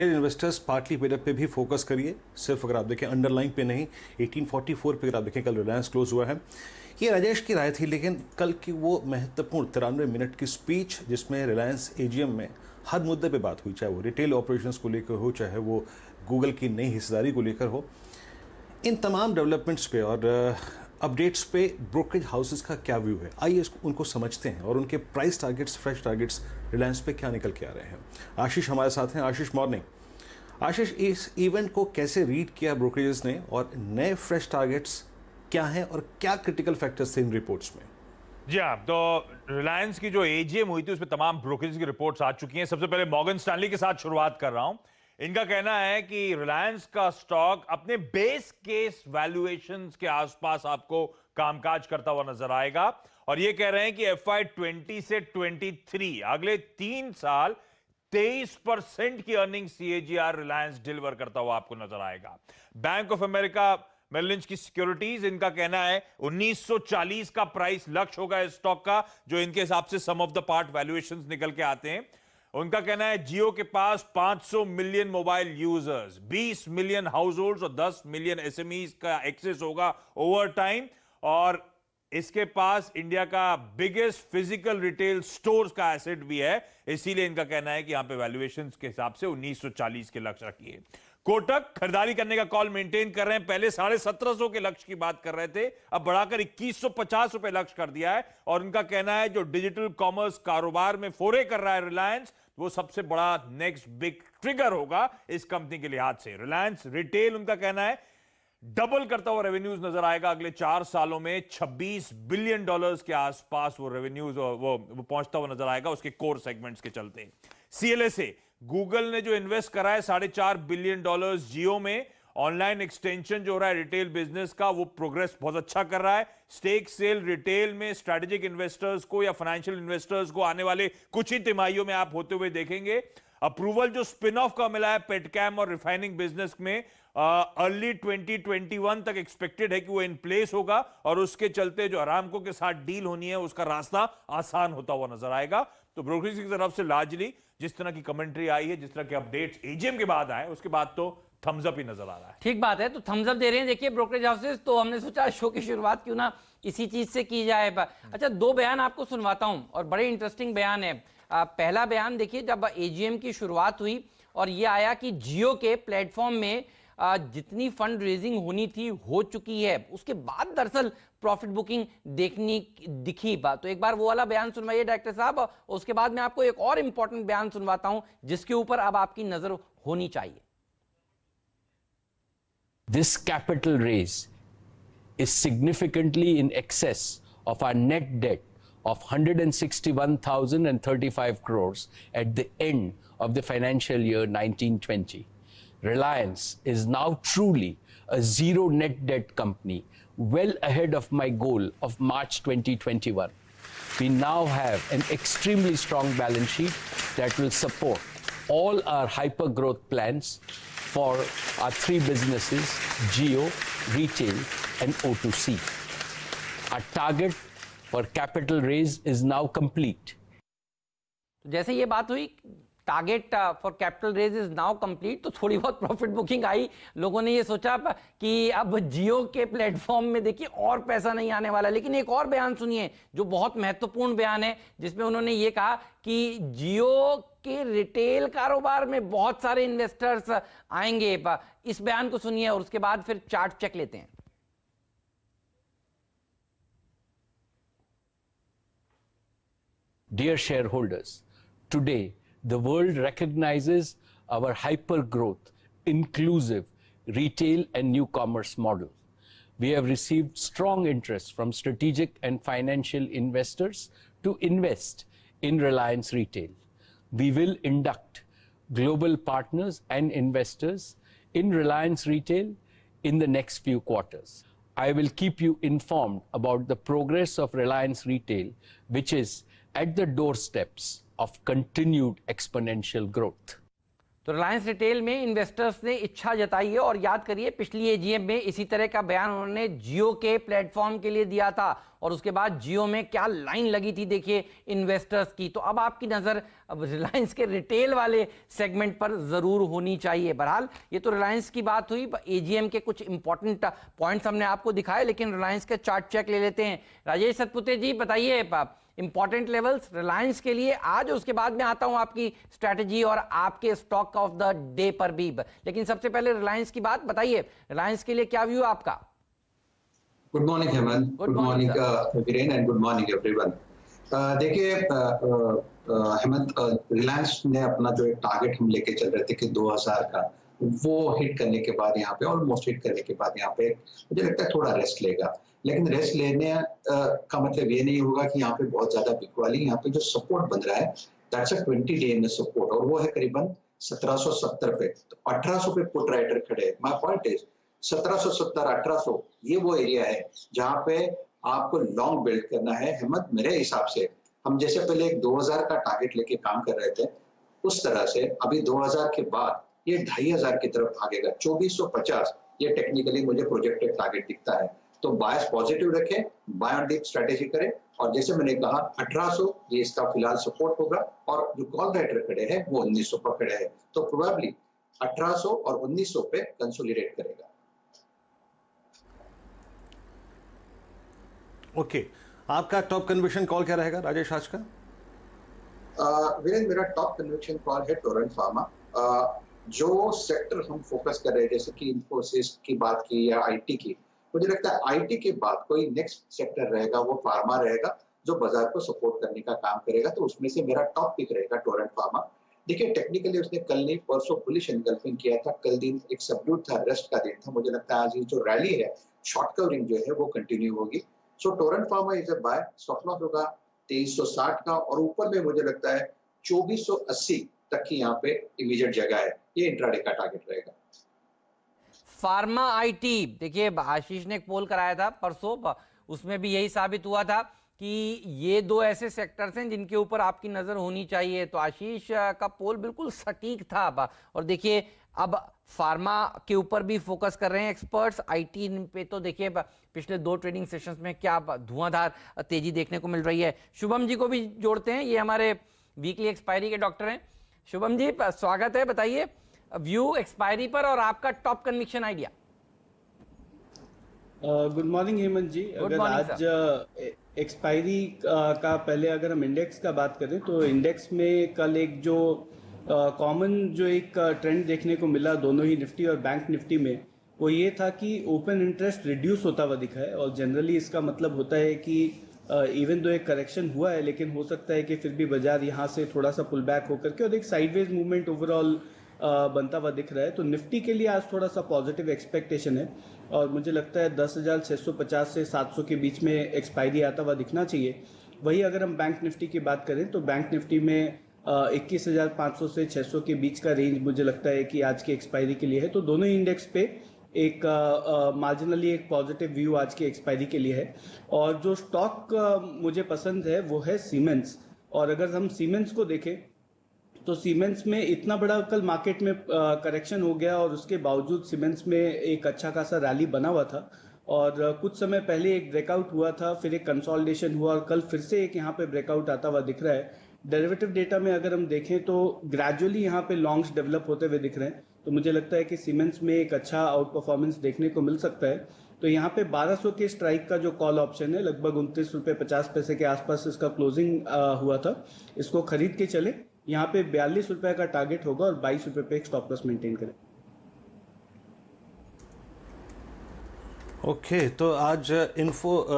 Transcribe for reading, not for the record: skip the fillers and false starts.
Investors partly paid पे भी focus करिए, सिर्फ अगर आप देखें अंडरलाइन पे नहीं। 1844 पे अगर आप देखें कल रिलायंस क्लोज हुआ है। ये राजेश की राय थी, लेकिन कल की वो महत्वपूर्ण 93 मिनट की स्पीच जिसमें रिलायंस एजीएम में हर मुद्दे पे बात हुई, चाहे वो रिटेल ऑपरेशंस को लेकर हो, चाहे वो गूगल की नई हिस्सेदारी को लेकर हो, इन तमाम डेवलपमेंट्स पे और अपडेट्स पे ब्रोकरेज हाउसेस का क्या व्यू है, आइए उनको समझते हैं और उनके price targets, fresh targets Reliance पे क्या निकल के आ रहे हैं। आशीष हमारे साथ हैं। आशीष, मॉर्निंग। आशीष, इस इवेंट को कैसे रीड किया ब्रोकरेजेस ने और नए फ्रेश टारगेट्स क्या हैं और क्या क्रिटिकल फैक्टर्स थे इन रिपोर्ट्स में? जी हाँ, तो रिलायंस की जो एजीएम हुई थी उसमें तमाम ब्रोकरेज की रिपोर्ट्स आ चुकी हैं। सबसे पहले मॉर्गन स्टैनली के साथ शुरुआत कर रहा हूं। इनका कहना है कि रिलायंस का स्टॉक अपने बेस केस वैल्यूएशंस के आसपास आपको कामकाज करता हुआ नजर आएगा और ये कह रहे हैं कि FY20 से 23 अगले 3 साल 23% की अर्निंग CAGR रिलायंस डिलीवर करता हुआ आपको नजर आएगा। Bank of America Merrill Lynch की सिक्योरिटीज, इनका कहना है 1940 का प्राइस लक्ष्य होगा इस स्टॉक का, जो इनके हिसाब से सम ऑफ द पार्ट वैल्यूएशंस निकल के आते हैं। उनका कहना है जियो के पास 500 million mobile users, 20 million house holds और 10 मिलियन SMEs का एक्सेस होगा ओवर टाइम, और इसके पास इंडिया का बिगेस्ट फिजिकल रिटेल स्टोर्स का एसेट भी है। इसीलिए इनका कहना है कि यहां पे वैल्यूएशंस के हिसाब से 1940 के लक्ष्य रखिए। कोटक खरीदारी करने का कॉल मेंटेन कर रहे हैं। पहले 1750 के लक्ष्य की बात कर रहे थे, अब बढ़ाकर 2150 रुपए लक्ष्य कर दिया है और उनका कहना है जो डिजिटल कॉमर्स कारोबार में फोरे कर रहा है रिलायंस, वो सबसे बड़ा नेक्स्ट बिग ट्रिगर होगा इस कंपनी के लिहाज से। रिलायंस रिटेल, उनका कहना है डबल करता हुआ रेवेन्यूज नजर आएगा अगले 4 सालों में। $26 बिलियन के आसपास वो रेवेन्यूज वो पहुंचता हुआ नजर आएगा उसके कोर सेगमेंट्स के चलते। CLSA, गूगल ने जो इन्वेस्ट करा है $4.5 बिलियन जियो में, ऑनलाइन एक्सटेंशन जो हो रहा है रिटेल बिजनेस का, वो प्रोग्रेस बहुत अच्छा कर रहा है। स्टेक सेल रिटेल में स्ट्रेटेजिक इन्वेस्टर्स को या फाइनेंशियल इन्वेस्टर्स को आने वाले कुछ ही तिमाहियों में आप होते हुए देखेंगे। अप्रूवल जो स्पिन ऑफ का मिला है पेटकैम और रिफाइनिंग बिजनेस में, अर्ली 2021 तक एक्सपेक्टेड है कि वो इन प्लेस होगा और उसके चलते जो अरामको के साथ डील होनी है उसका रास्ता आसान होता हुआ नजर आएगा। तो ब्रोकरेज की तरफ से लार्जली जिस तरह की कमेंट्री आई है, जिस तरह के अपडेट्स एजीएम के बाद आए, उसके बाद तो थम्स अप ही नजर आ रहा है। ठीक बात है, तो थम्स अप दे रहे हैं देखिए ब्रोकरेज हाउसेस। तो हमने सोचा शो की शुरुआत क्यों ना इसी चीज से की जाए। अच्छा, 2 बयान आपको सुनवाता हूं और बड़े इंटरेस्टिंग बयान है। पहला बयान देखिए, जब एजीएम की शुरुआत हुई और ये आया कि जियो के प्लेटफॉर्म में जितनी फंड रेजिंग होनी थी हो चुकी है, उसके बाद दरअसल प्रॉफिट बुकिंग देखनी दिखी। तो एक बार वो वाला बयान सुनवाइए डायरेक्टर साहब, और उसके बाद मैं आपको एक और इंपॉर्टेंट बयान सुनवाता हूं जिसके ऊपर अब आपकी नजर होनी चाहिए। This capital raise is significantly in excess of our net debt of 161,035 crores at the end of the financial year 1920. Reliance is now truly a zero net debt company, well ahead of my goal of March 2021. We now have an extremely strong balance sheet that will support all our hyper growth plans for our 3 businesses, Jio, Retail and O2C. Our target for capital raise is now complete. जैसे ये बात हुई target for capital raise is now complete, तो थोड़ी बहुत profit booking आई। लोगों ने ये सोचा कि अब जियो के प्लेटफॉर्म में देखिए और पैसा नहीं आने वाला। लेकिन एक और बयान सुनिए जो बहुत महत्वपूर्ण बयान है, जिसमें उन्होंने ये कहा कि जियो के रिटेल कारोबार में बहुत सारे इन्वेस्टर्स आएंगे। इस बयान को सुनिए और उसके बाद फिर चार्ट चेक लेते हैं। Dear shareholders, today the world recognizes our hyper growth, inclusive retail and new commerce model. We have received strong interest from strategic and financial investors to invest in Reliance Retail. We will induct global partners and investors in Reliance Retail in the next few quarters. I will keep you informed about the progress of Reliance Retail, which is at the doorsteps of continued exponential growth. तो Reliance retail में investors ने इच्छा जताई है। और याद करिए पिछली एजीएम में इसी तरह का बयान उन्होंने जियो के प्लेटफॉर्म के लिए दिया था। और उसके बाद जियो में क्या लाइन लगी थी देखिए इन्वेस्टर्स की। तो अब आपकी नज़र अब रिलायंस के रिटेल वाले सेगमेंट पर ज़रूर होनी चाहिए। बहरहाल ये तो रिलायंस की बात हुई, एजीएम के कुछ इंपॉर्टेंट पॉइंट्स हमने आपको दिखाए, लेकिन रिलायंस के चार्ट चेक ले लेते हैं। राजेश सतपुते जी बताइए इंपॉर्टेंट लेवल्स रिलायंस के लिए आज, उसके बाद में आता हूं आपकी स्ट्रैटेजी और आपके स्टॉक ऑफ द डे पर भी। लेकिन सबसे पहले रिलायंस की बात बताइए, रिलायंस के लिए क्या व्यू आपका? Good morning Hemant, good morning Viren and good morning everyone. देखिए हेमंत, रिलायंस ने अपना जो एक टारगेट हम लेके चल रहे थे कि 2000 का, वो हिट करने के बाद यहाँ पे ऑलमोस्ट हिट करने के बाद यहाँ पे मुझे लगता है थोड़ा रेस्ट लेगा। लेकिन रेस्ट लेने का मतलब ये नहीं होगा कि यहाँ पे बहुत ज्यादा बिकवाली। यहाँ पे जो सपोर्ट बन रहा है दैट्स अ 20 डे में सपोर्ट, और वो है करीबन 1770 पे। तो 1800 पे पुट राइटर खड़े हैं। माय पॉइंट इज 1770 1800 ये वो एरिया है जहाँ पे आपको लॉन्ग बिल्ड करना है। हिम्मत मेरे हिसाब से हम जैसे पहले एक 2000 का टारगेट लेके काम कर रहे थे, उस तरह से अभी 2000 के बाद ये 2500 की तरफ भागेगा। 2450 ये टेक्निकली मुझे प्रोजेक्टेड टारगेट दिखता है। तो बायस पॉजिटिव रखें, बाय ऑन डिप स्ट्रेटेजी करें, और जैसे मैंने कहा 1800 ये इसका फिलहाल सपोर्ट होगा, और जो कॉल राइटर खड़े हैं वो 1900 पर खड़े हैं। तो प्रोबेबली 1800 और 1900 पे कंसोलिडेट करेगा। ओके, आपका टॉप कन्विक्शन कॉल क्या रहेगा राजेश आज का? वीरेंद्र, मेरा टॉप कन्विक्शन कॉल है टोरेंट फार्मा। जो सेक्टर हम फोकस कर रहे हैं, जैसे कि इंफोसिस की बात की या आईटी की, मुझे लगता है आईटी के बाद कोई नेक्स्ट सेक्टर रहेगा वो फार्मा रहेगा, जो बाजार को सपोर्ट करने का काम करेगा। तो उसमें से मेरा टॉप पिक रहेगा टोरेंट फार्मा। देखिए टेक्निकली उसने कल नहीं परसों बुलिश एनगल्फिंग किया था, कल दिन एक सबड्यूड था, रेस्ट का दिन था। मुझे लगता है आज ये जो रैली है, शॉर्ट कवरिंग जो है वो कंटिन्यू होगी। So Torrent Pharma is a buy, stop loss होगा 2360 का, और ऊपर में मुझे लगता है 2480 तक की यहाँ पे इमीडिएट जगह है। ये इंट्राडे का टारगेट रहेगा। फार्मा आईटी, देखिए आशीष ने एक पोल कराया था परसों, उसमें भी यही साबित हुआ था कि ये दो ऐसे सेक्टर्स हैं जिनके ऊपर आपकी नजर होनी चाहिए। तो आशीष का पोल बिल्कुल सटीक था। और देखिए अब फार्मा के ऊपर भी फोकस कर रहे हैं एक्सपर्ट्स। आईटी पे तो देखिए पिछले 2 ट्रेडिंग सेशंस में क्या धुआंधार तेजी देखने को मिल रही है। शुभम जी को भी जोड़ते हैं, ये हमारे वीकली एक्सपायरी के डॉक्टर हैं। शुभम जी स्वागत है, बताइए व्यू एक्सपायरी पर और आपका top conviction idea. Good morning Hemant ji. अगर आज एक्सपायरी का पहले अगर हम इंडेक्स का बात करें तो इंडेक्स में कल एक जो कॉमन जो एक ट्रेंड देखने को मिला दोनों ही निफ्टी और बैंक निफ्टी में, वो ये था कि ओपन इंटरेस्ट रिड्यूस होता हुआ दिखा है। और जनरली इसका मतलब होता है कि इवन दो एक करेक्शन हुआ है, लेकिन हो सकता है कि फिर भी बाजार यहाँ से थोड़ा सा पुल बैक होकर के और एक साइडवेज मूवमेंट ओवरऑल बनता हुआ दिख रहा है। तो निफ्टी के लिए आज थोड़ा सा पॉजिटिव एक्सपेक्टेशन है, और मुझे लगता है 10,650 से 700 के बीच में एक्सपायरी आता हुआ दिखना चाहिए। वही अगर हम बैंक निफ्टी की बात करें तो बैंक निफ्टी में 21,500 से 600 के बीच का रेंज मुझे लगता है कि आज की एक्सपायरी के लिए है। तो दोनों ही इंडेक्स पे एक मार्जिनली एक पॉजिटिव व्यू आज की एक्सपायरी के लिए है। और जो स्टॉक मुझे पसंद है वो है सीमेंस। और अगर हम सीमेंस को देखें तो सीमेंस में इतना बड़ा कल मार्केट में करेक्शन हो गया, और उसके बावजूद सीमेंस में एक अच्छा खासा रैली बना हुआ था। और कुछ समय पहले एक ब्रेकआउट हुआ था, फिर एक कंसोलिडेशन हुआ, और कल फिर से एक यहाँ पे ब्रेकआउट आता हुआ दिख रहा है। डेरिवेटिव डेटा में अगर हम देखें तो ग्रेजुअली यहाँ पे लॉन्ग्स डेवलप होते हुए दिख रहे हैं। तो मुझे लगता है कि सीमेंस में एक अच्छा आउट परफॉर्मेंस देखने को मिल सकता है। तो यहाँ पे 1200 के स्ट्राइक का जो कॉल ऑप्शन है, लगभग 29 रुपये 50 पैसे के आसपास इसका क्लोजिंग हुआ था, इसको खरीद के चले। यहाँ पे 42 रुपये का टारगेट होगा और 22 रुपये पे एक स्टॉप लॉस मेंटेन करें। ओके, तो आज इन्फो